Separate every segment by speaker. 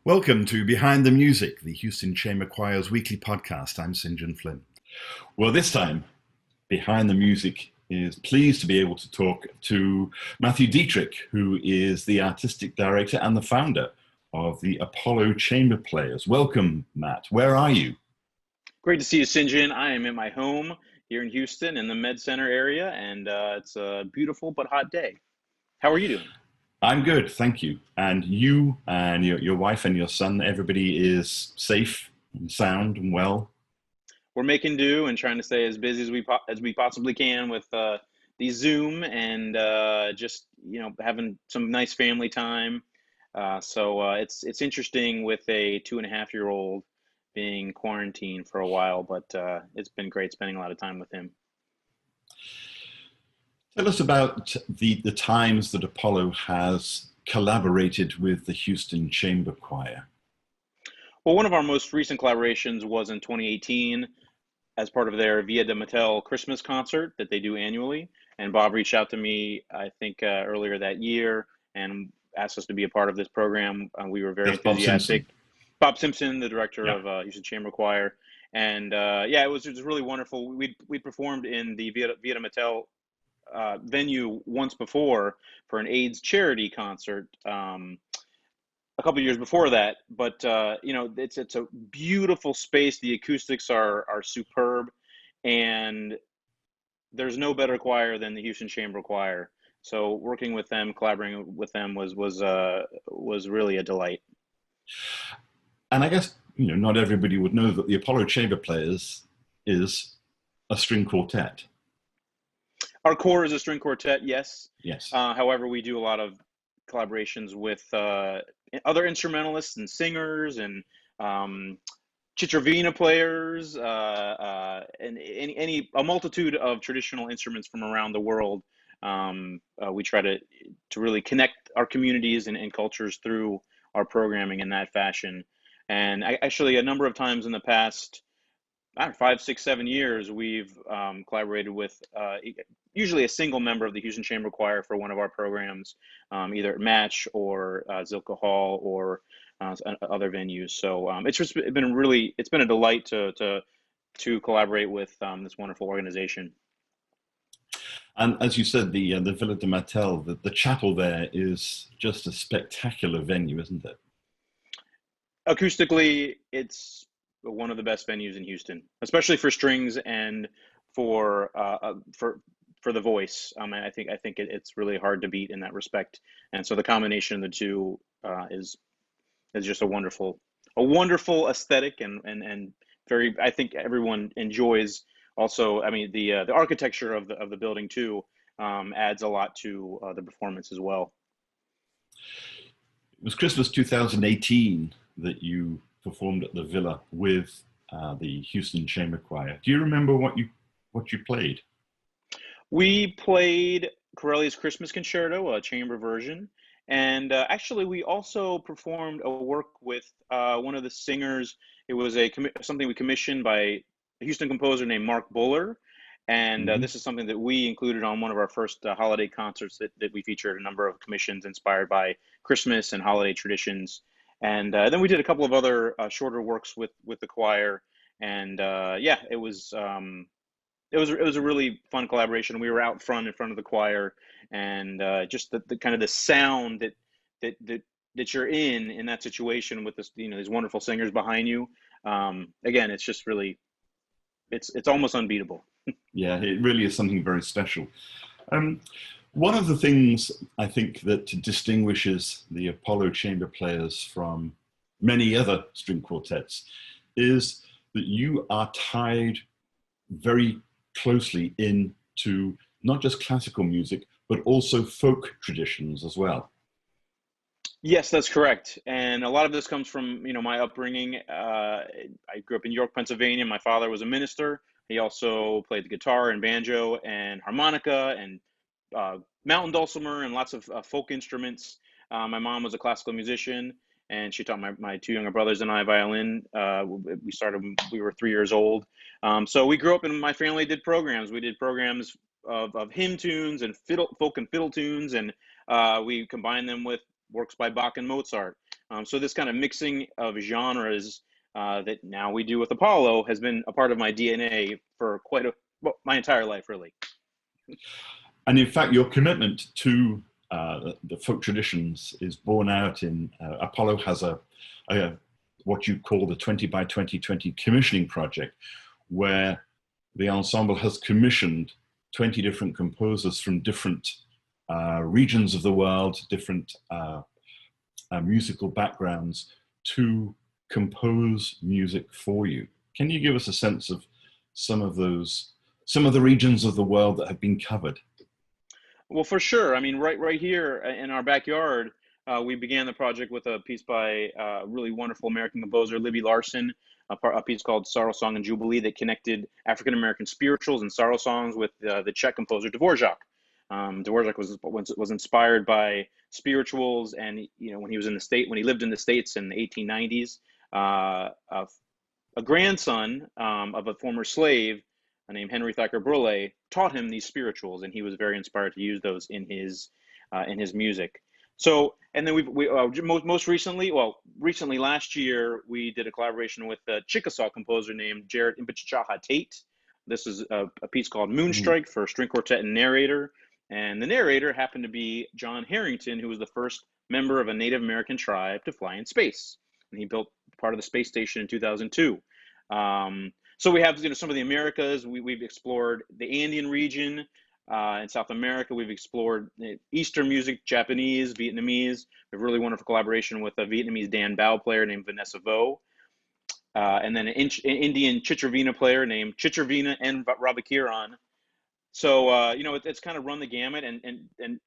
Speaker 1: Welcome to Behind the Music, the Houston Chamber Choir's weekly podcast. I'm St. John Flynn. Well, this time, Behind the Music is pleased to be able to talk to Matthew Detrick, who is the Artistic Director and the founder of the Apollo Chamber Players. Welcome, Matt. Where are you?
Speaker 2: Great to see you, St. John. I am at my home here in Houston in the Med Center area, and it's a beautiful but hot day. How are you doing?
Speaker 1: I'm good, thank you. And you and your wife and your son, everybody is safe and sound and well?
Speaker 2: We're making do and trying to stay as busy as we possibly can with the Zoom and just having some nice family time. It's interesting with a 2.5-year-old being quarantined for a while, but it's been great spending a lot of time with him.
Speaker 1: Tell us about the times that Apollo has collaborated with the Houston Chamber Choir.
Speaker 2: Well, one of our most recent collaborations was in 2018 as part of their Via de Mattel Christmas concert that they do annually. And Bob reached out to me, I think, earlier that year and asked us to be a part of this program. We were very enthusiastic. Bob Simpson, the director of Houston Chamber Choir. And it was really wonderful. We performed in the Via de Mattel venue once before for an AIDS charity concert a couple of years before that, but it's a beautiful space. The acoustics are superb, and there's no better choir than the Houston Chamber Choir. So working with them, collaborating with them was really a delight.
Speaker 1: And I guess not everybody would know that the Apollo Chamber Players is a string quartet.
Speaker 2: Our core is a string quartet, yes.
Speaker 1: Yes.
Speaker 2: However, we do a lot of collaborations with other instrumentalists and singers and chitravina players and a multitude of traditional instruments from around the world. We try to really connect our communities and cultures through our programming in that fashion. And actually, a number of times in the past 5, 6, 7 years, we've collaborated with usually a single member of the Houston Chamber Choir for one of our programs, either at Match or Zilka Hall or other venues. So it's been a delight to collaborate with this wonderful organization.
Speaker 1: And as you said, the Villa de Mattel, the chapel there is just a spectacular venue, isn't it?
Speaker 2: Acoustically, it's one of the best venues in Houston, especially for strings and for the voice. I think it's really hard to beat in that respect. And so the combination of the two is just a wonderful aesthetic and very. I think everyone enjoys. Also, the architecture of the building too adds a lot to the performance as well.
Speaker 1: It was Christmas 2018 that you performed at the Villa with the Houston Chamber Choir. Do you remember what you played?
Speaker 2: We played Corelli's Christmas Concerto, a chamber version, and actually we also performed a work with one of the singers. It was something we commissioned by a Houston composer named Mark Buller, and this is something that we included on one of our first holiday concerts that we featured a number of commissions inspired by Christmas and holiday traditions. And then we did a couple of other shorter works with the choir, and it was a really fun collaboration. We were out front in front of the choir, and just the kind of the sound that you're in that situation with this these wonderful singers behind you. Again, it's just really it's almost unbeatable.
Speaker 1: Yeah, it really is something very special. One of the things I think that distinguishes the Apollo Chamber Players from many other string quartets is that you are tied very closely into not just classical music, but also folk traditions as well.
Speaker 2: Yes, that's correct. And a lot of this comes from, my upbringing. I grew up in York, Pennsylvania. My father was a minister. He also played the guitar and banjo and harmonica and mountain dulcimer and lots of folk instruments. My mom was a classical musician, and she taught my two younger brothers and I violin. We started when we were 3 years old. So we grew up, and my family did programs. We did programs of hymn tunes and folk and fiddle tunes, and we combined them with works by Bach and Mozart. So this kind of mixing of genres that now we do with Apollo has been a part of my DNA for well, my entire life, really.
Speaker 1: And in fact, your commitment to the folk traditions is borne out in Apollo has a what you call the 20 by 2020 commissioning project, where the ensemble has commissioned 20 different composers from different regions of the world, different musical backgrounds, to compose music for you. Can you give us a sense of some of the regions of the world that have been covered?
Speaker 2: Well, for sure. I mean, right here in our backyard, we began the project with a piece by a really wonderful American composer, Libby Larsen, a piece called Sorrow Song and Jubilee that connected African American spirituals and sorrow songs with the Czech composer Dvorak. Dvorak was inspired by spirituals, and when he lived in the States in the 1890s, a grandson of a former slave named Henry Thacker Burleigh taught him these spirituals, and he was very inspired to use those in his music. So, and then most recently, recently last year, we did a collaboration with a Chickasaw composer named Jared Impichaha Tate. This is a piece called Moonstrike for string quartet and narrator. And the narrator happened to be John Harrington, who was the first member of a Native American tribe to fly in space. And he built part of the space station in 2002. So we have some of the Americas. We've explored the Andean region. In South America, we've explored Eastern music, Japanese, Vietnamese. We have a really wonderful collaboration with a Vietnamese Dan Bao player named Vanessa Vo. And then an Indian Chitravina player named Chitravina and Rabakiran. So, it's kind of run the gamut. And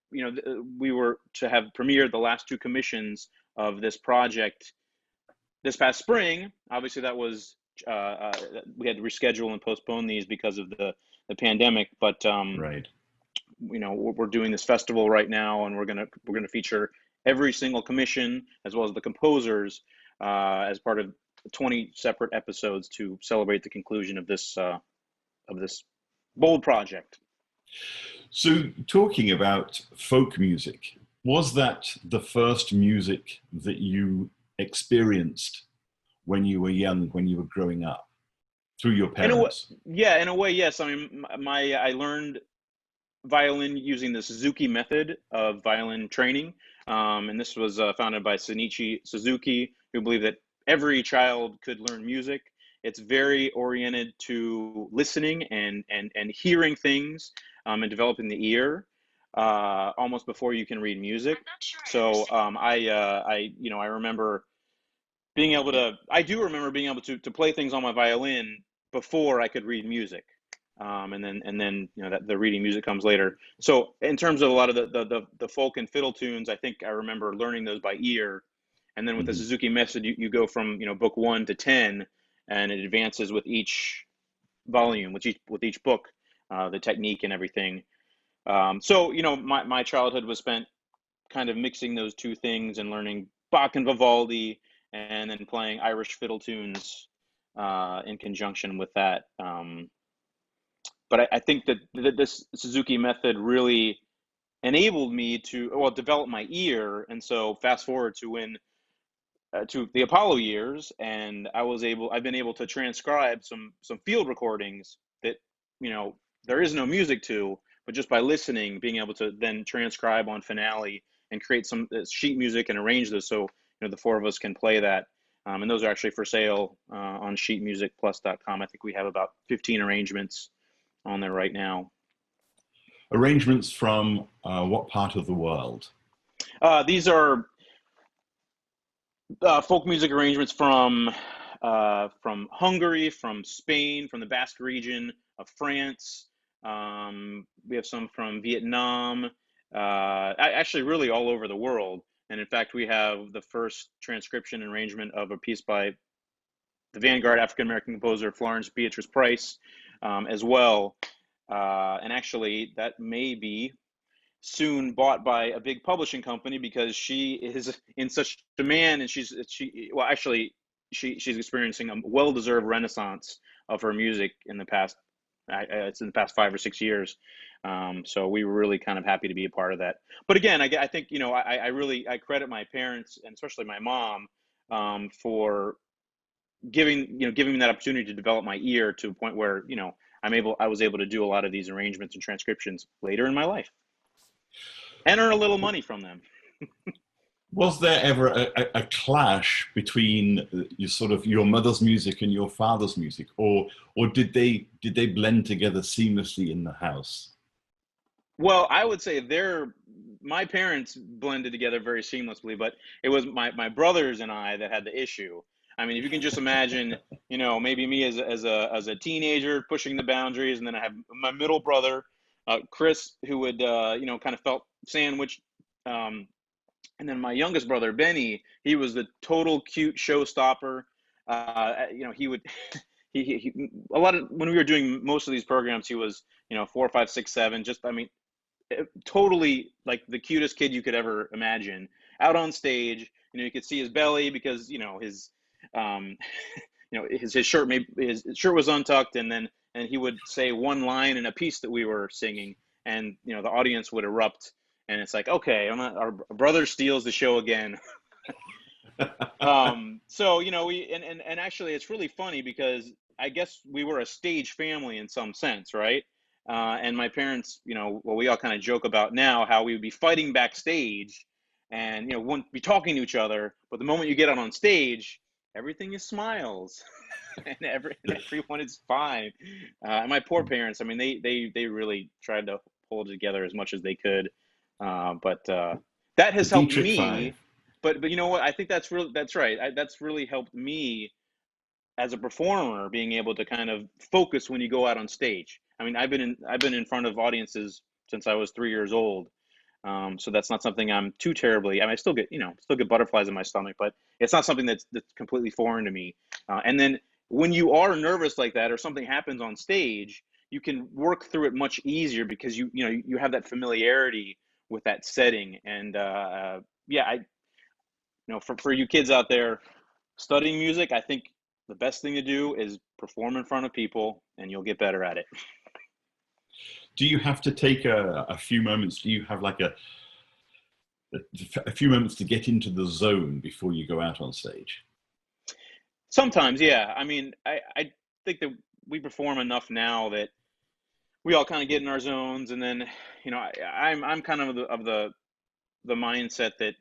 Speaker 2: we were to have premiered the last two commissions of this project this past spring. Obviously, that was we had to reschedule and postpone these because of the pandemic. But
Speaker 1: right,
Speaker 2: we're doing this festival right now, and we're gonna feature every single commission as well as the composers as part of 20 separate episodes to celebrate the conclusion of this bold project.
Speaker 1: So, talking about folk music, was that the first music that you experienced when you were young, when you were growing up, through your parents?
Speaker 2: In a way, yes. I mean, I learned violin using the Suzuki Method of violin training, and this was founded by Shinichi Suzuki, who believed that every child could learn music. It's very oriented to listening and hearing things and developing the ear almost before you can read music. So I remember being able to, to play things on my violin before I could read music. And then that the reading music comes later. So in terms of a lot of the folk and fiddle tunes, I think I remember learning those by ear. And then with the Suzuki Method, you go from book 1 to 10, and it advances with each volume, with each book, the technique and everything. So my childhood was spent kind of mixing those two things and learning Bach and Vivaldi, and then playing Irish fiddle tunes in conjunction with that. But I think that this Suzuki Method really enabled me to develop my ear. And so fast forward to the Apollo years, and I've been able to transcribe some field recordings that there is no music to, but just by listening, being able to then transcribe on Finale and create some sheet music and arrange those so the four of us can play that. And those are actually for sale on sheetmusicplus.com. I think we have about 15 arrangements on there right now.
Speaker 1: Arrangements from what part of the world?
Speaker 2: These are folk music arrangements from Hungary, from Spain, from the Basque region of France. We have some from Vietnam, actually really all over the world. And in fact, we have the first transcription and arrangement of a piece by the vanguard African-American composer Florence Beatrice Price as well. And actually, that may be soon bought by a big publishing company, because she is in such demand, and she's experiencing a well-deserved renaissance of her music in the past. It's in the past 5 or 6 years. So we were really kind of happy to be a part of that. But again, I think, I really, I credit my parents, and especially my mom, for giving me that opportunity to develop my ear to a point where, I was able to do a lot of these arrangements and transcriptions later in my life and earn a little money from them.
Speaker 1: Was there ever a clash between your mother's music and your father's music, or did they blend together seamlessly in the house?
Speaker 2: Well, I would say my parents blended together very seamlessly, but it was my brothers and I that had the issue. I mean, if you can just imagine, maybe me as a teenager pushing the boundaries, and then I have my middle brother, Chris, who would, kind of felt sandwiched. And then my youngest brother, Benny, he was the total cute showstopper. He would, a lot of, when we were doing most of these programs, he was, 4, 5, 6, 7, just, I mean, totally like the cutest kid you could ever imagine out on stage. You could see his belly because, his, his shirt, maybe his shirt was untucked, and he would say one line in a piece that we were singing, and, the audience would erupt. And it's like, okay, our brother steals the show again. So, and actually it's really funny because I guess we were a stage family in some sense, right? And my parents, we all kind of joke about now how we would be fighting backstage and, wouldn't be talking to each other. But the moment you get out on stage, everything is smiles and everyone is fine. And my poor parents, I mean, they really tried to pull it together as much as they could. But that
Speaker 1: The
Speaker 2: has helped
Speaker 1: Detrick
Speaker 2: me.
Speaker 1: 5.
Speaker 2: But you know what? I think that's right. That's really helped me as a performer, being able to kind of focus when you go out on stage. I mean, I've been in front of audiences since I was 3 years old. So that's not something I'm too terribly. I mean, I still get butterflies in my stomach, but it's not something that's completely foreign to me. And then when you are nervous like that, or something happens on stage, you can work through it much easier because you have that familiarity with that setting. And yeah, for you kids out there studying music, I think the best thing to do is perform in front of people, and you'll get better at it.
Speaker 1: Do you have to take a few moments? Do you have like a few moments to get into the zone before you go out on stage?
Speaker 2: Sometimes, yeah. I mean, I think that we perform enough now that we all kind of get in our zones, and then I'm kind of the mindset that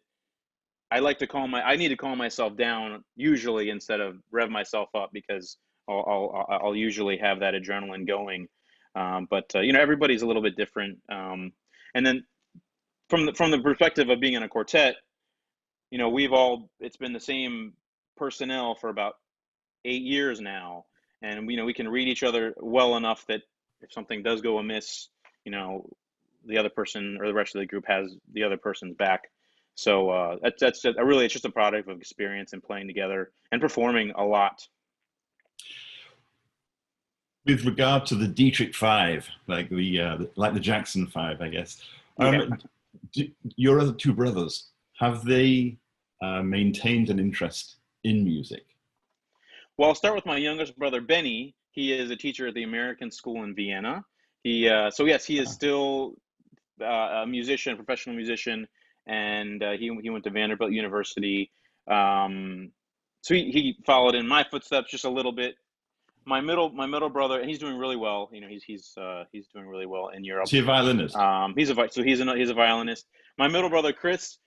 Speaker 2: I need to calm myself down usually instead of rev myself up, because I'll usually have that adrenaline going. But everybody's a little bit different. And then from the perspective of being in a quartet, it's been the same personnel for about 8 years now, and we can read each other well enough that if something does go amiss, the other person or the rest of the group has the other person's back. So it's just a product of experience and playing together and performing a lot.
Speaker 1: With regard to the Detrick 5, like the Jackson 5, I guess.
Speaker 2: Yeah.
Speaker 1: Your other two brothers, have they maintained an interest in music?
Speaker 2: Well, I'll start with my youngest brother, Benny. He is a teacher at the American School in Vienna. So yes, he is still a musician, professional musician, and he went to Vanderbilt University. So he followed in my footsteps just a little bit. My middle brother, and he's doing really well. He's doing really well in Europe.
Speaker 1: Is he a violinist?
Speaker 2: He's a violinist. My middle brother, Chris,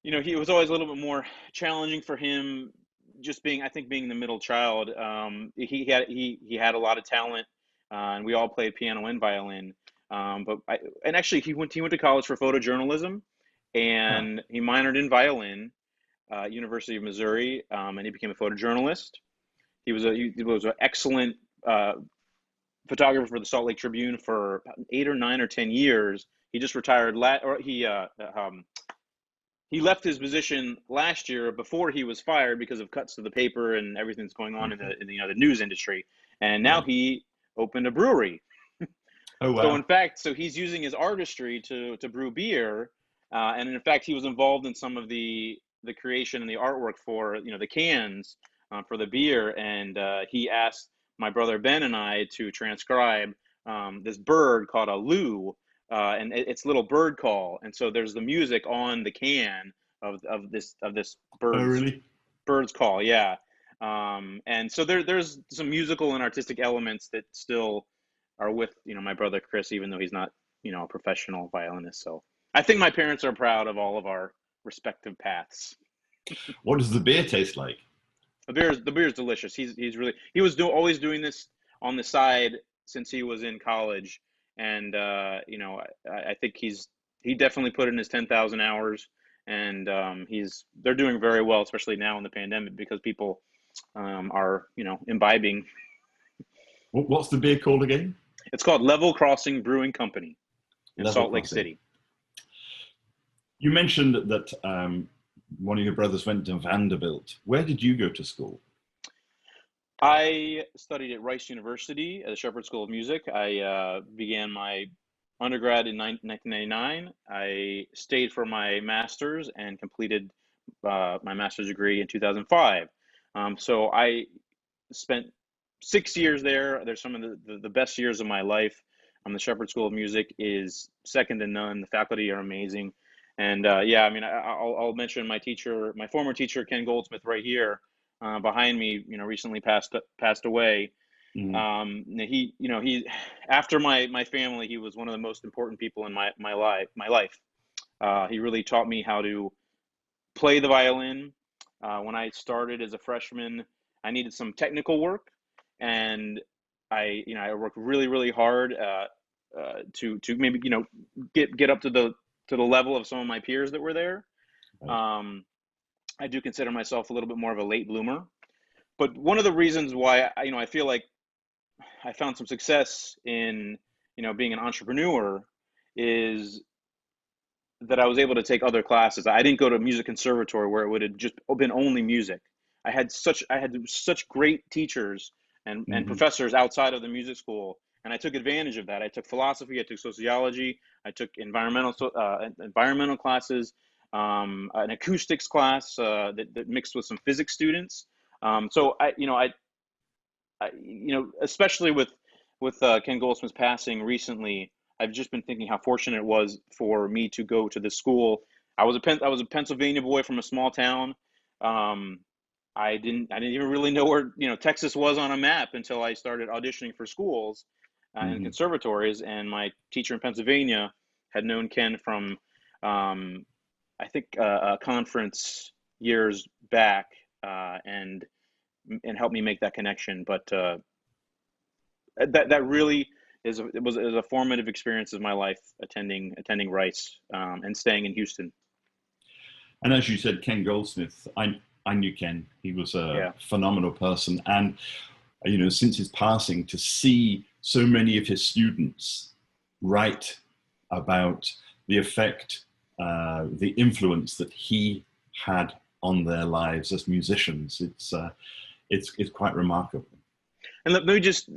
Speaker 2: he was always a little bit more challenging for him, just being the middle child. He had a lot of talent, and we all played piano and violin. And actually he went to college for photojournalism, and he minored in violin, University of Missouri, and he became a photojournalist. He was an excellent photographer for the Salt Lake Tribune for 8 or 9 or 10 years. He just retired. He left his position last year before he was fired because of cuts to the paper and everything that's going on in the news industry. And now he opened a brewery.
Speaker 1: Oh wow!
Speaker 2: So in fact, he's using his artistry to brew beer, and in fact, he was involved in some of the creation and the artwork for the cans for the beer, and he asked my brother Ben and I to transcribe this bird called a loo, and it's little bird call, and so there's the music on the can of this
Speaker 1: Oh, really?
Speaker 2: bird's call, yeah. And so there's some musical and artistic elements that still are with my brother Chris, even though he's not a professional violinist. So I think my parents are proud of all of our respective paths.
Speaker 1: What does the beer taste like?
Speaker 2: The beer is delicious. He was always doing this on the side since he was in college, and I think he definitely put in his 10,000 hours, and they're doing very well, especially now in the pandemic because people are imbibing.
Speaker 1: What's the beer called again?
Speaker 2: It's called Level Crossing Brewing Company in
Speaker 1: Level
Speaker 2: Salt Lake
Speaker 1: Crossing.
Speaker 2: City.
Speaker 1: You mentioned that one of your brothers went to Vanderbilt. Where did you go to school?
Speaker 2: I studied at Rice University at the Shepherd School of Music. I began my undergrad in 1999. I stayed for my master's and completed my master's degree in 2005. So I spent 6 years there. They're some of the best years of my life. The Shepherd School of Music is second to none. The faculty are amazing. And yeah, I mean, I'll mention my former teacher, Ken Goldsmith, right here behind me. Recently passed away.
Speaker 1: Mm.
Speaker 2: He after my family, he was one of the most important people in my life. He really taught me how to play the violin. When I started as a freshman, I needed some technical work, and I worked really, really hard to maybe get up to the level of some of my peers that were there.
Speaker 1: Right.
Speaker 2: I do consider myself a little bit more of a late bloomer, but one of the reasons why I feel like I found some success in being an entrepreneur is that I was able to take other classes. I didn't go to music conservatory where it would have just been only music. I had such great teachers and
Speaker 1: Mm-hmm.
Speaker 2: professors outside of the music school, and I took advantage of that. I took philosophy, I took sociology, I took environmental classes, an acoustics class that mixed with some physics students. So especially with Ken Goldsmith's passing recently, I've just been thinking how fortunate it was for me to go to this school. I was a Pennsylvania boy from a small town. Um, I didn't even really know where Texas was on a map until I started auditioning for schools and
Speaker 1: Mm-hmm.
Speaker 2: conservatories. And my teacher in Pennsylvania had known Ken from I think a conference years back, and helped me make that connection. But that really was a formative experience of my life, attending Rice and staying in Houston.
Speaker 1: And as you said, Ken Goldsmith, I knew Ken. He was a
Speaker 2: Yeah.
Speaker 1: phenomenal person. And, since his passing, to see so many of his students write about the effect, the influence that he had on their lives as musicians, it's quite remarkable.
Speaker 2: And let me just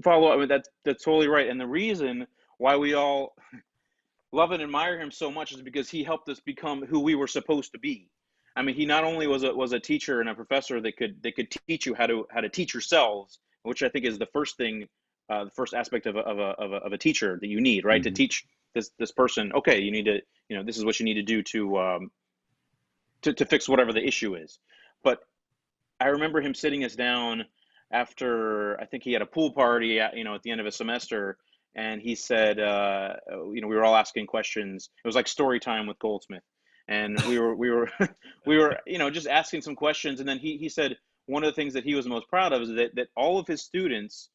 Speaker 2: follow up. I mean, that's totally right. And the reason why we all love and admire him so much is because he helped us become who we were supposed to be. I mean, he not only was a teacher and a professor that could teach you how to teach yourselves, which I think is the first thing, the first aspect of a teacher that you need, right? To
Speaker 1: Mm-hmm.
Speaker 2: teach this person, okay, you need to, this is what you need to do to fix whatever the issue is. But I remember him sitting us down after, I think he had a pool party at the end of a semester, and he said, we were all asking questions. It was like story time with Goldsmith, and we were we were just asking some questions, and then he said one of the things that he was most proud of is that all of his students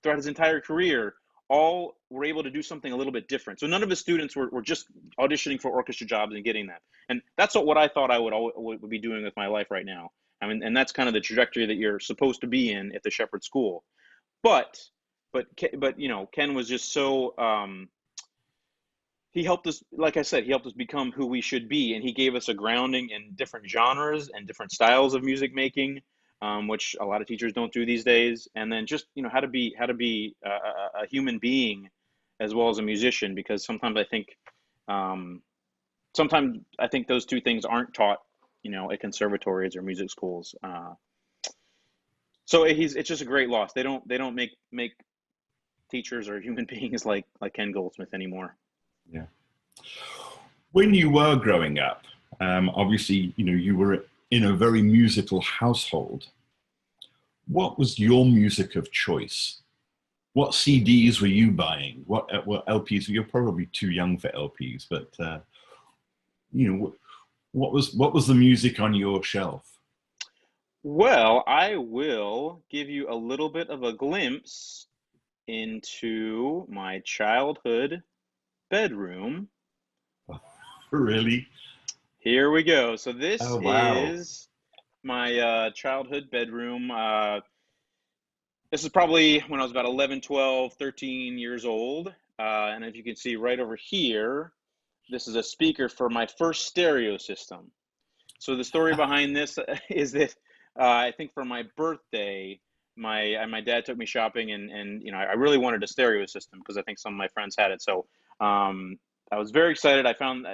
Speaker 2: throughout his entire career all were able to do something a little bit different. So none of his students were just auditioning for orchestra jobs and getting that. And that's what I thought I would be doing with my life right now. I mean, and that's kind of the trajectory that you're supposed to be in at the Shepherd School. But Ken was just so he helped us, like I said, he helped us become who we should be, and he gave us a grounding in different genres and different styles of music making, which a lot of teachers don't do these days. And then just how to be a human being as well as a musician, because um, sometimes I think those two things aren't taught, at conservatories or music schools. So it's just a great loss. They don't make teachers or human beings like Ken Goldsmith anymore.
Speaker 1: Yeah. When you were growing up, obviously, you were in a very musical household. What was your music of choice? What CDs were you buying? What LPs? You're probably too young for LPs, but what was the music on your shelf?
Speaker 2: Well, I will give you a little bit of a glimpse into my childhood bedroom.
Speaker 1: Really?
Speaker 2: Here we go. So this
Speaker 1: Oh, wow.
Speaker 2: is my childhood bedroom. This is probably when I was about 11, 12, 13 years old. And if you can see right over here, this is a speaker for my first stereo system. So the story behind this is that I think for my birthday, my dad took me shopping, and I really wanted a stereo system because I think some of my friends had it. So I was very excited. I found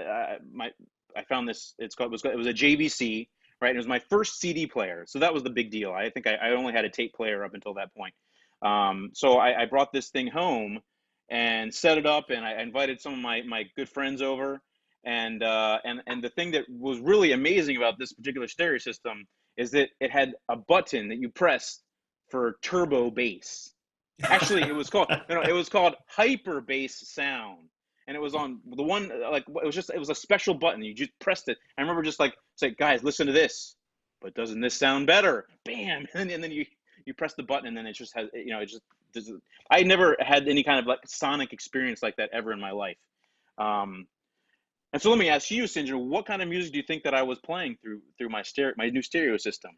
Speaker 2: this. It was a JVC, right? And it was my first CD player, so that was the big deal. I think I only had a tape player up until that point. So I brought this thing home and set it up, and I invited some of my good friends over. And the thing that was really amazing about this particular stereo system is that it had a button that you pressed for turbo bass. Actually, it was called hyper bass sound, and it was on the one it was a special button. You just pressed it. I remember just say, guys, listen to this. But doesn't this sound better? Bam! And then you press the button, and then it just has I never had any kind of sonic experience like that ever in my life. And so let me ask you, Sinjin, what kind of music do you think that I was playing through my new stereo system?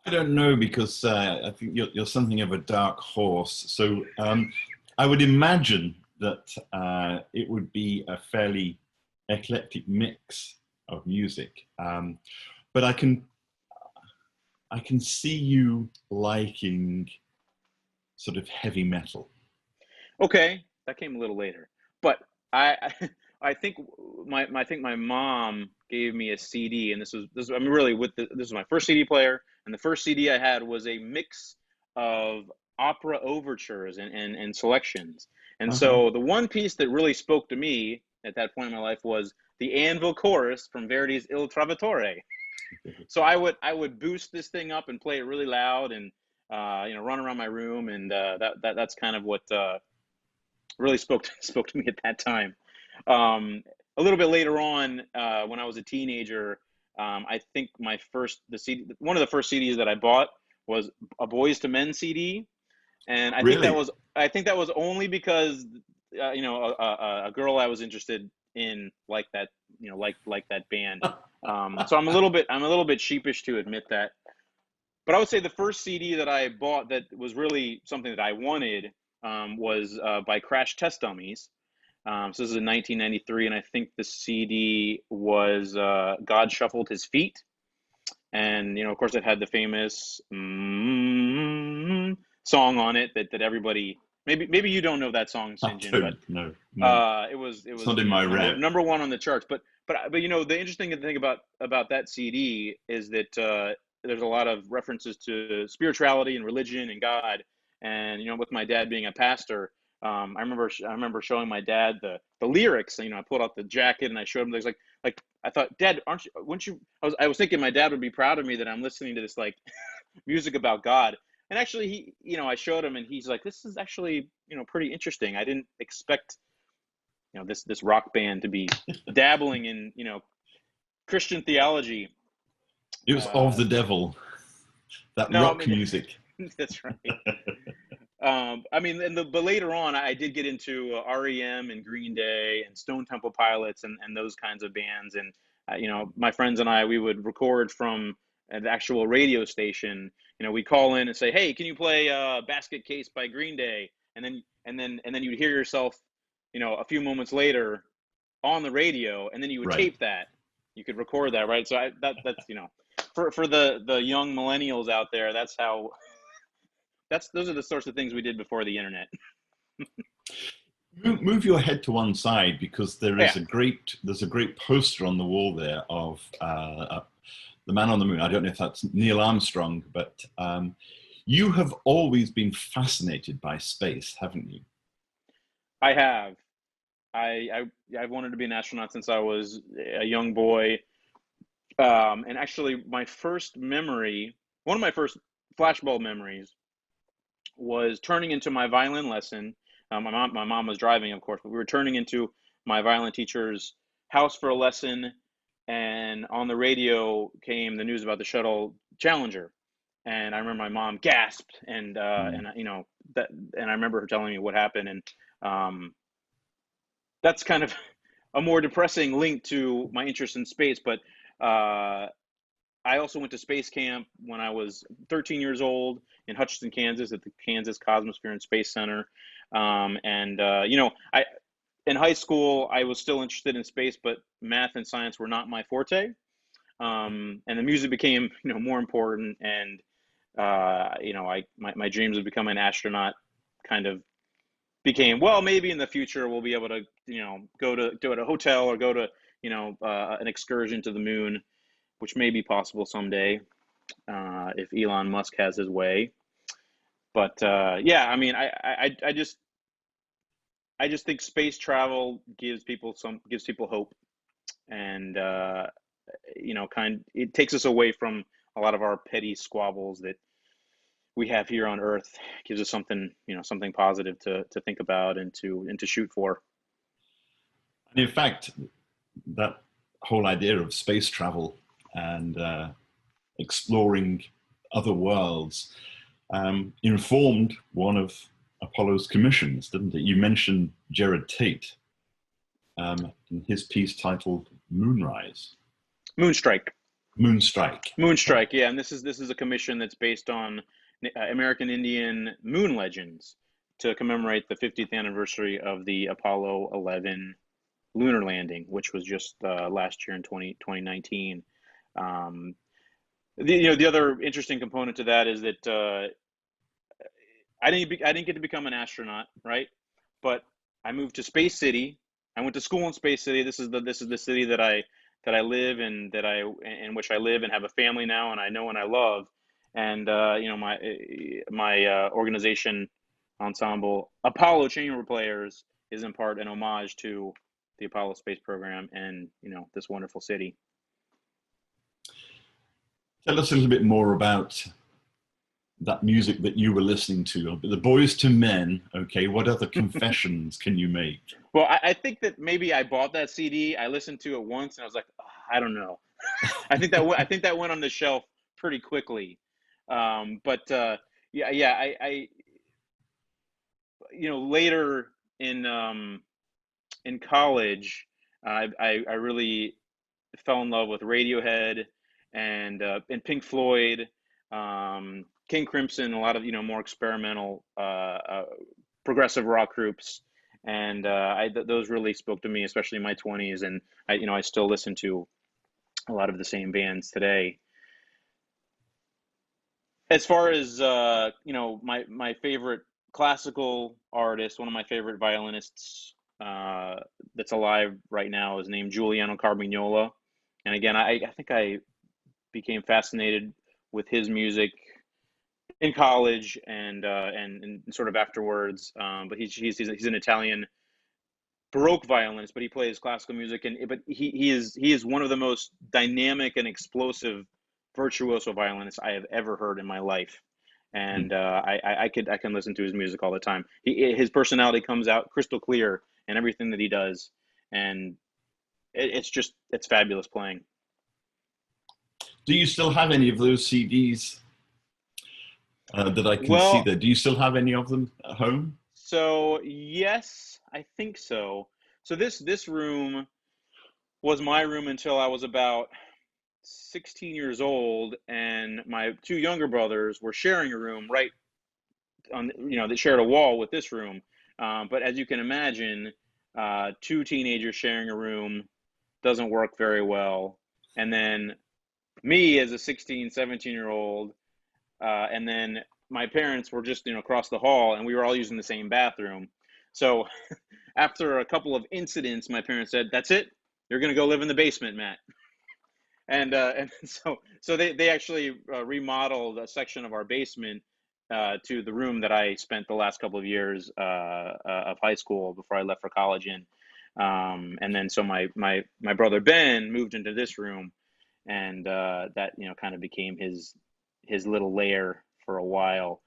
Speaker 1: I don't know, because I think you're something of a dark horse. So I would imagine that it would be a fairly eclectic mix of music. But I can see you liking sort of heavy metal.
Speaker 2: Okay, that came a little later, but I think my mom gave me a CD, and this was my first CD player, and the first CD I had was a mix of opera overtures and selections. And so the one piece that really spoke to me at that point in my life was the Anvil chorus from Verdi's Il Trovatore. So I would boost this thing up and play it really loud, and run around my room, and that's kind of what really spoke to me at that time. A little bit later on, when I was a teenager, I think one of the first CDs that I bought was a Boys to Men CD, and I think that was only because a girl I was interested in like that band. So I'm a little bit sheepish to admit that. But I would say the first CD that I bought that was really something that I wanted was by Crash Test Dummies. So this is in 1993, and I think the CD was God Shuffled His Feet. And, of course, it had the famous song on it that everybody, maybe you don't know that song, Sinjin, but
Speaker 1: no.
Speaker 2: It was
Speaker 1: not in my
Speaker 2: number one on the charts. But the interesting thing about that CD is that there's a lot of references to spirituality and religion and God. And with my dad being a pastor, I remember showing my dad the lyrics. I pulled out the jacket and I showed him. There's like I thought, Dad, wouldn't you? I was thinking my dad would be proud of me that I'm listening to this music about God. And actually, I showed him, and he's like, this is actually pretty interesting. I didn't expect this rock band to be dabbling in Christian theology.
Speaker 1: It was of the devil. Rock music.
Speaker 2: That's right. But later on, I did get into REM and Green Day and Stone Temple Pilots and those kinds of bands. And my friends and we would record from an actual radio station. We'd call in and say, "Hey, can you play Basket Case by Green Day?" And then you'd hear yourself, a few moments later on the radio, and then you would tape that. You could record that, right? So that's for the young millennials out there, that's how. Those are the sorts of things we did before the internet.
Speaker 1: Move your head to one side, because there's a great poster on the wall there of the Man on the Moon. I don't know if that's Neil Armstrong, but You have always been fascinated by space, haven't you?
Speaker 2: I have. I've wanted to be an astronaut since I was a young boy. And actually, one of my first flashbulb memories was turning into my violin lesson. My mom was driving, of course, but we were turning into my violin teacher's house for a lesson, and on the radio came the news about the shuttle Challenger, and I remember my mom gasped,
Speaker 1: Mm.
Speaker 2: and that, and I remember her telling me what happened, and um, that's kind of a more depressing link to my interest in space, but. I also went to space camp when I was 13 years old in Hutchinson, Kansas, at the Kansas Cosmosphere and Space Center. I in high school I was still interested in space, but math and science were not my forte. And the music became more important, and my dreams of becoming an astronaut kind of became, well, maybe in the future we'll be able to go to a hotel or go to an excursion to the moon, which may be possible someday if Elon Musk has his way. But yeah, I mean, I just think space travel gives people hope, and it takes us away from a lot of our petty squabbles that we have here on Earth. Gives us something positive to think about and to shoot for.
Speaker 1: And in fact, that whole idea of space travel and exploring other worlds informed one of Apollo's commissions, didn't it? You mentioned Gerard Tate in his piece titled Moonrise.
Speaker 2: Moonstrike.
Speaker 1: Moonstrike.
Speaker 2: Moonstrike, yeah, and this is a commission that's based on American Indian moon legends to commemorate the 50th anniversary of the Apollo 11 lunar landing, which was just last year in 2019. Um, the other interesting component to that is that I didn't get to become an astronaut, right? But I moved to Space City. I went to school in Space City. This is the city that I live in, in which I live and have a family now, and I know and I love. And my organization ensemble, Apollo Chamber Players, is in part an homage to the Apollo space program and this wonderful city.
Speaker 1: Tell us a little bit more about that music that you were listening to. The Boys to Men, okay, what other confessions can you make?
Speaker 2: Well, I think that maybe I bought that CD. I listened to it once, and I was like, "Oh, I don't know." I think that went on the shelf pretty quickly. But yeah, later in college, I really fell in love with Radiohead and Pink Floyd, King Crimson, a lot of more experimental progressive rock groups, and those really spoke to me, especially in my 20s. And I still listen to a lot of the same bands today. As far as my favorite classical artist, one of my favorite violinists that's alive right now is named Giuliano Carmignola. And again, I think I became fascinated with his music in college and sort of afterwards. But he's an Italian Baroque violinist, but he plays classical music, but he is one of the most dynamic and explosive virtuoso violinists I have ever heard in my life. And I can listen to his music all the time. His personality comes out crystal clear in everything that he does, and it's fabulous playing.
Speaker 1: Do you still have any of those CDs that I can see
Speaker 2: Well,
Speaker 1: there? Do you still have any of them at home?
Speaker 2: so yes, I think so. So this room was my room until I was about 16 years old, and my two younger brothers were sharing a room right on, they shared a wall with this room. But as you can imagine, two teenagers sharing a room doesn't work very well. And then me as a 16, 17-year-old, and then my parents were just, across the hall, and we were all using the same bathroom. So after a couple of incidents, my parents said, "That's it. You're going to go live in the basement, Matt." And so they actually remodeled a section of our basement to the room that I spent the last couple of years of high school before I left for college in. And then so my brother Ben moved into this room, and that kind of became his little lair for a while.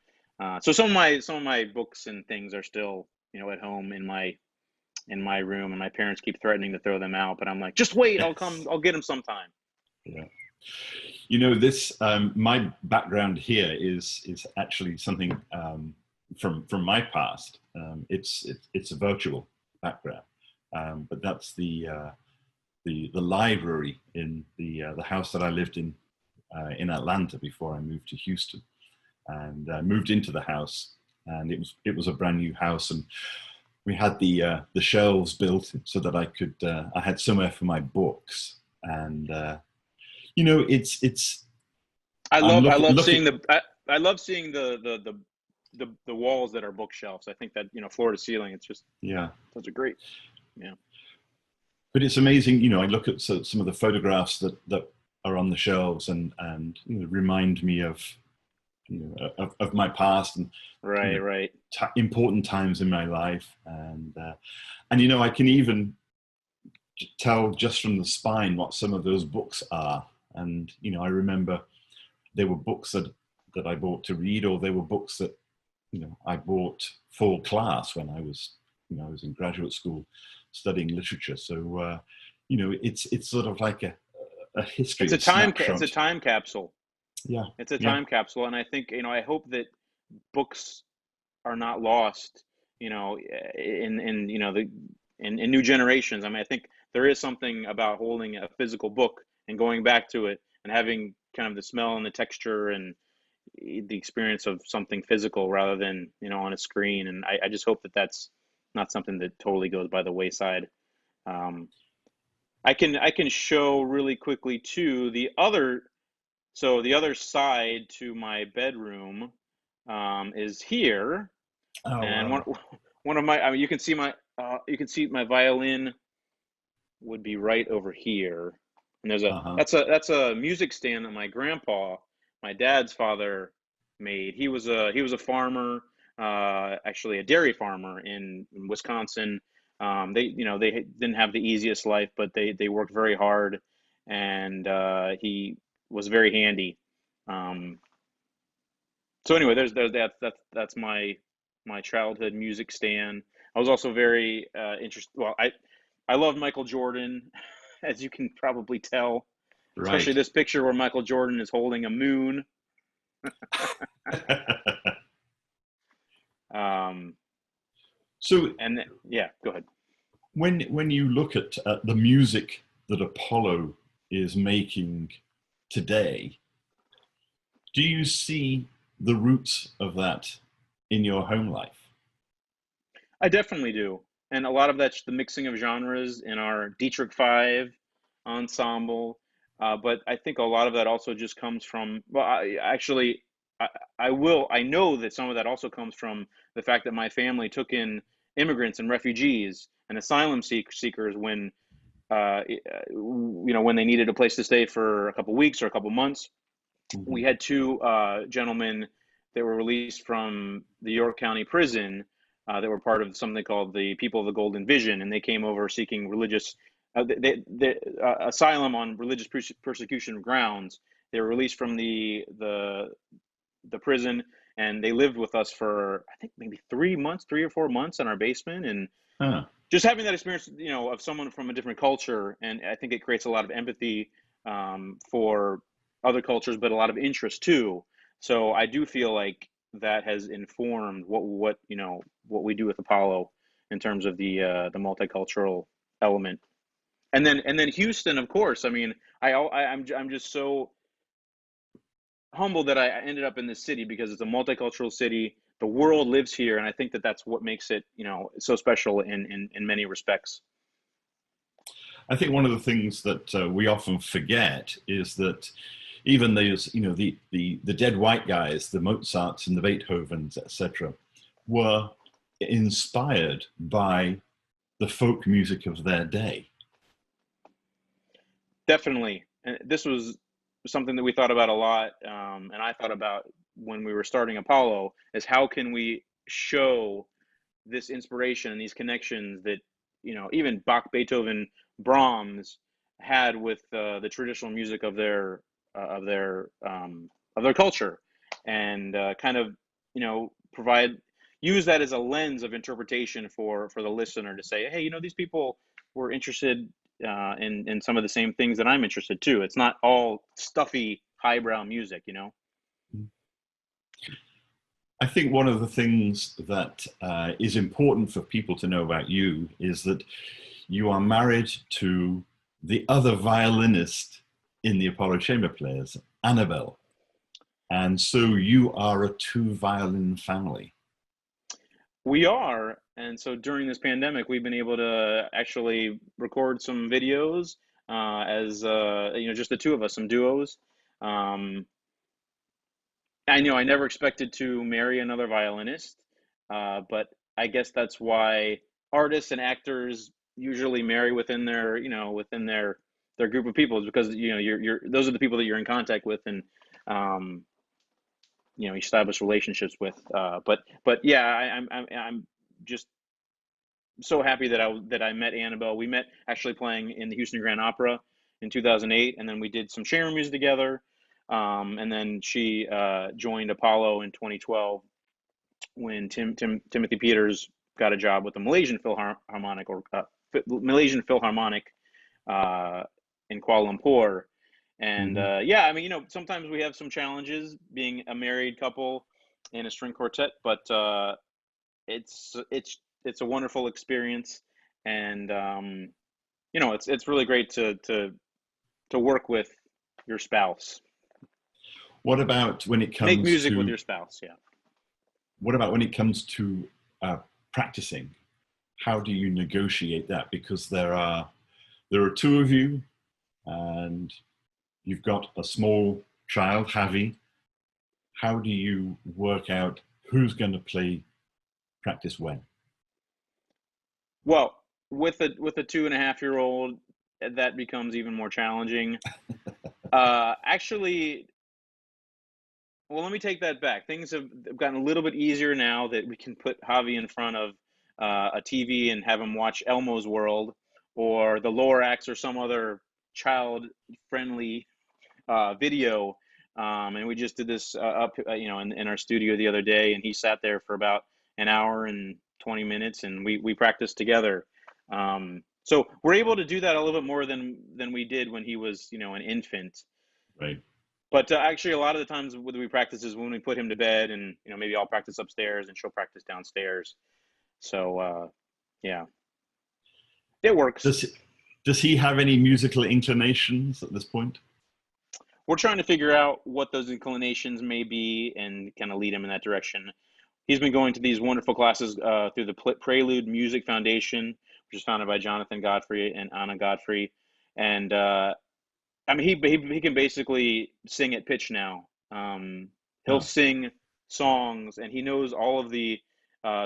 Speaker 2: So some of my books and things are still at home in my room, and my parents keep threatening to throw them out, but I'm like, just wait, I'll get them sometime.
Speaker 1: Yeah. This my background here is actually something from my past. It's a virtual background, but that's the library in the house that I lived in Atlanta before I moved to Houston, and moved into the house, and it was a brand new house, and we had the shelves built so that I had somewhere for my books, and it's
Speaker 2: I love seeing the walls that are bookshelves. I think that floor to ceiling, it's just such a great. Yeah.
Speaker 1: But it's amazing, I look at some of the photographs that are on the shelves, and remind me of of my past, and
Speaker 2: right
Speaker 1: important times in my life, and I can even tell just from the spine what some of those books are. And I remember there were books that I bought to read, or there were books that I bought for class when I was in graduate school studying literature. So it's sort of like a history.
Speaker 2: It's a time capsule.
Speaker 1: Yeah,
Speaker 2: it's a time capsule, and I think I hope that books are not lost. In new generations. I mean, I think there is something about holding a physical book and going back to it and having kind of the smell and the texture and the experience of something physical rather than on a screen. And I just hope that that's not something that totally goes by the wayside. I can show really quickly too the other side to my bedroom is here.
Speaker 1: Oh,
Speaker 2: and
Speaker 1: wow.
Speaker 2: one of my, you can see my violin would be right over here. And there's that's a music stand that my grandpa, my dad's father, made. He was a farmer, actually a dairy farmer in Wisconsin. They didn't have the easiest life, but they worked very hard, and he was very handy. So anyway, there's that's my childhood music stand. I was also very interested. Well, I love Michael Jordan, as you can probably tell, especially
Speaker 1: Right.
Speaker 2: this picture where Michael Jordan is holding a moon.
Speaker 1: So,
Speaker 2: and yeah, go ahead.
Speaker 1: When you look at the music that Apollo is making today, do you see the roots of that in your home life?
Speaker 2: I definitely do. And a lot of that's the mixing of genres in our Detrick 5 ensemble. But I think a lot of that also just comes from, well, I know that some of that also comes from the fact that my family took in immigrants and refugees and asylum seekers when, when they needed a place to stay for a couple weeks or a couple months.
Speaker 1: Mm-hmm.
Speaker 2: We had two gentlemen that were released from the York County prison that were part of something called the People of the Golden Vision, and they came over seeking religious asylum on religious persecution grounds. They were released from the prison, and they lived with us for I think maybe 3 or 4 months in our basement, and just having that experience, of someone from a different culture, and I think it creates a lot of empathy for other cultures, but a lot of interest too. So I do feel like that has informed what we do with Apollo in terms of the multicultural element. And then Houston, of course. I mean, I'm just so humbled that I ended up in this city because it's a multicultural city. The world lives here, and I think that that's what makes it so special in many respects.
Speaker 1: I think one of the things that we often forget is that even those, the dead white guys, the Mozarts and the Beethovens, etc., were inspired by the folk music of their day.
Speaker 2: Definitely. And this was something that we thought about a lot, and I thought about when we were starting Apollo, is how can we show this inspiration and these connections that, you know, even Bach, Beethoven, Brahms had with the traditional music of their of their of their culture, and kind of, you know, use that as a lens of interpretation for the listener to say, hey, you know, these people were interested in some of the same things that I'm interested too. It's not all stuffy highbrow music, you know.
Speaker 1: I think one of the things that is important for people to know about you is that you are married to the other violinist in the Apollo Chamber Players, Annabelle. And so you are a two violin family.
Speaker 2: We are. And so during this pandemic, we've been able to actually record some videos as, you know, just the two of us, some duos. Um, I know I never expected to marry another violinist, but I guess that's why artists and actors usually marry within their, you know, within their group of people, is because, you know, you're those are the people that you're in contact with, and um, you know, establish relationships with. But yeah, I'm just so happy that I met Annabelle. We met actually playing in the Houston Grand Opera in 2008, and then we did some chamber music together. And then she joined Apollo in 2012 when Timothy Peters got a job with the Malaysian Malaysian Philharmonic in Kuala Lumpur. And yeah, I mean, you know, sometimes we have some challenges being a married couple in a string quartet, but it's a wonderful experience, and you know, it's really great to work with your spouse.
Speaker 1: What about when it
Speaker 2: Make
Speaker 1: comes
Speaker 2: music with
Speaker 1: to
Speaker 2: your spouse, yeah.
Speaker 1: what about when it comes to practicing? How do you negotiate that? Because there are two of you, and you've got a small child, Javi. How do you work out who's going to practice when?
Speaker 2: Well, with a 2.5-year-old, that becomes even more challenging. Actually, well, let me take that back. Things have gotten a little bit easier now that we can put Javi in front of a TV and have him watch Elmo's World or the Lorax or some other child-friendly video. And we just did this up, you know, in our studio the other day, and he sat there for about an hour and 20 minutes, and we practiced together. So we're able to do that a little bit more than we did when he was, you know, an infant.
Speaker 1: Right.
Speaker 2: But actually, a lot of the times when we practice is when we put him to bed, and, you know, maybe I'll practice upstairs and she'll practice downstairs. So yeah, it works.
Speaker 1: Does he have any musical inclinations at this point?
Speaker 2: We're trying to figure out what those inclinations may be and kind of lead him in that direction. He's been going to these wonderful classes through the Prelude Music Foundation, which is founded by Jonathan Godfrey and Anna Godfrey. And I mean, he can basically sing at pitch now. He'll
Speaker 1: Oh,
Speaker 2: sing songs, and he knows all of the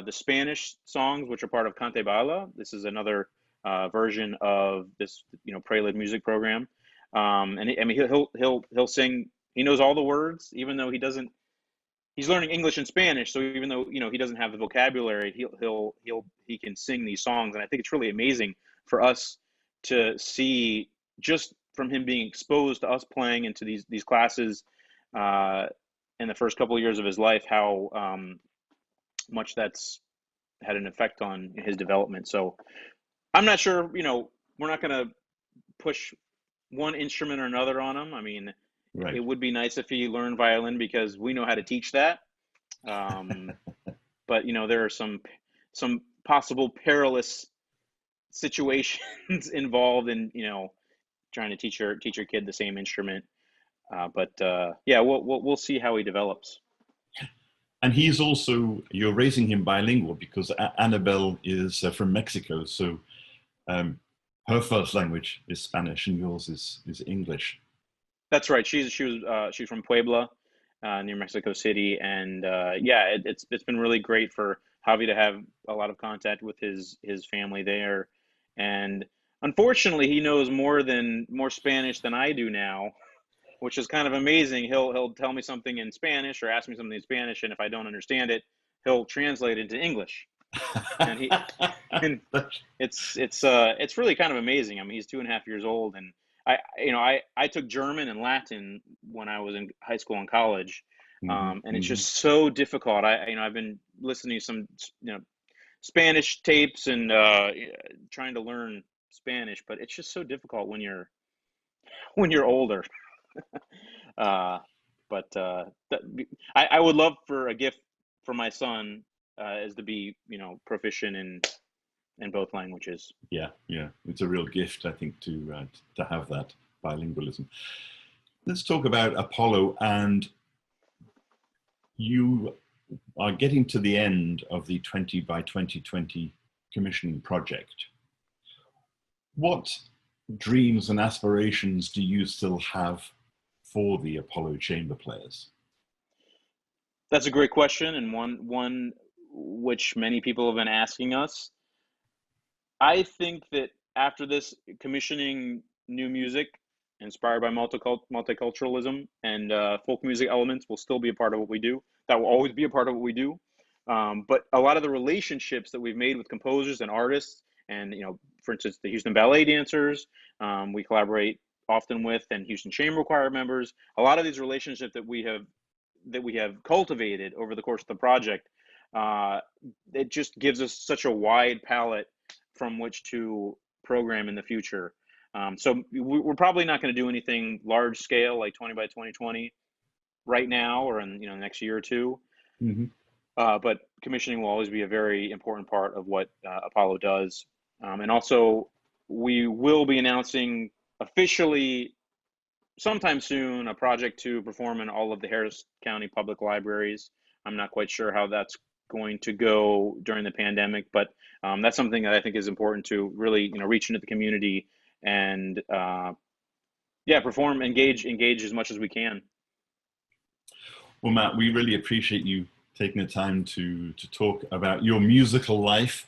Speaker 2: Spanish songs, which are part of Cante Bala. This is another version of this, you know, Prelude music program. And I mean, he'll sing. He knows all the words, even though he doesn't. He's learning English and Spanish, so even though, you know, he doesn't have the vocabulary, he can sing these songs, and I think it's really amazing for us to see, just from him being exposed to us playing into these classes uh, in the first couple of years of his life, how much that's had an effect on his development. So I'm not sure, you know, we're not going to push one instrument or another on him. I mean, it
Speaker 1: right.
Speaker 2: would be nice if he learned violin because we know how to teach that. Um, but, you know, there are some possible perilous situations involved in, you know, trying to teach your kid the same instrument. But yeah, we'll see how he develops.
Speaker 1: And he's also, you're raising him bilingual because Annabelle is from Mexico. So um, her first language is Spanish and yours is English.
Speaker 2: That's right. She's from Puebla, near Mexico City, and yeah, it's been really great for Javi to have a lot of contact with his family there, and unfortunately, he knows more Spanish than I do now. which is kind of amazing. He'll tell me something in Spanish or ask me something in Spanish, and if I don't understand it, he'll translate it into English. And and it's really kind of amazing. I mean, he's 2.5 years old, and I took German and Latin when I was in high school and college, and it's just so difficult. I've been listening to some Spanish tapes and trying to learn Spanish, but it's just so difficult when you're older. I would love for a gift for my son is to be proficient in both languages.
Speaker 1: Yeah, it's a real gift, I think, to have that bilingualism. Let's talk about Apollo, and you are getting to the end of the 20 by 2020 commissioning project. What dreams and aspirations do you still have for the Apollo Chamber Players?
Speaker 2: That's a great question, and one which many people have been asking us. I think that after this, commissioning new music inspired by multiculturalism and folk music elements will still be a part of what we do. That will always be a part of what we do. But a lot of the relationships that we've made with composers and artists, and for instance, the Houston Ballet Dancers, we collaborate often with, and Houston Chamber Choir members. A lot of these relationships that we have cultivated over the course of the project, it just gives us such a wide palette from which to program in the future. So we're probably not going to do anything large scale like 20 by 2020 right now or in the next year or two. But commissioning will always be a very important part of what Apollo does. And also, we will be announcing officially sometime soon a project to perform in all of the Harris County public libraries. I'm not quite sure how that's going to go during the pandemic, but that's something that I think is important to really reach into the community and perform, engage as much as we can.
Speaker 1: Well, Matt, we really appreciate you taking the time to talk about your musical life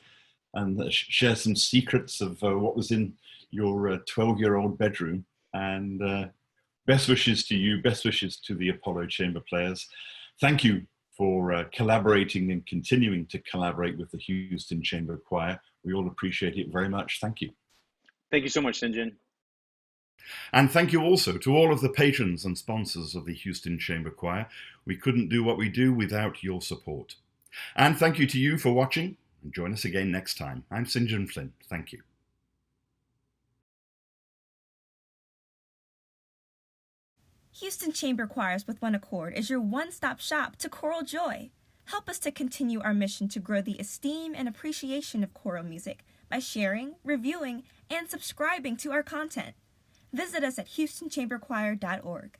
Speaker 1: and share some secrets of what was in your 12-year-old bedroom. And best wishes to you, best wishes to the Apollo Chamber Players. Thank you for collaborating and continuing to collaborate with the Houston Chamber Choir. We all appreciate it very much. Thank you.
Speaker 2: Thank you so much, St. John.
Speaker 1: And thank you also to all of the patrons and sponsors of the Houston Chamber Choir. We couldn't do what we do without your support. And thank you to you for watching, and join us again next time. I'm St. John Flynn. Thank you.
Speaker 3: Houston Chamber Choirs with One Accord is your one-stop shop to choral joy. Help us to continue our mission to grow the esteem and appreciation of choral music by sharing, reviewing, and subscribing to our content. Visit us at HoustonChamberChoir.org.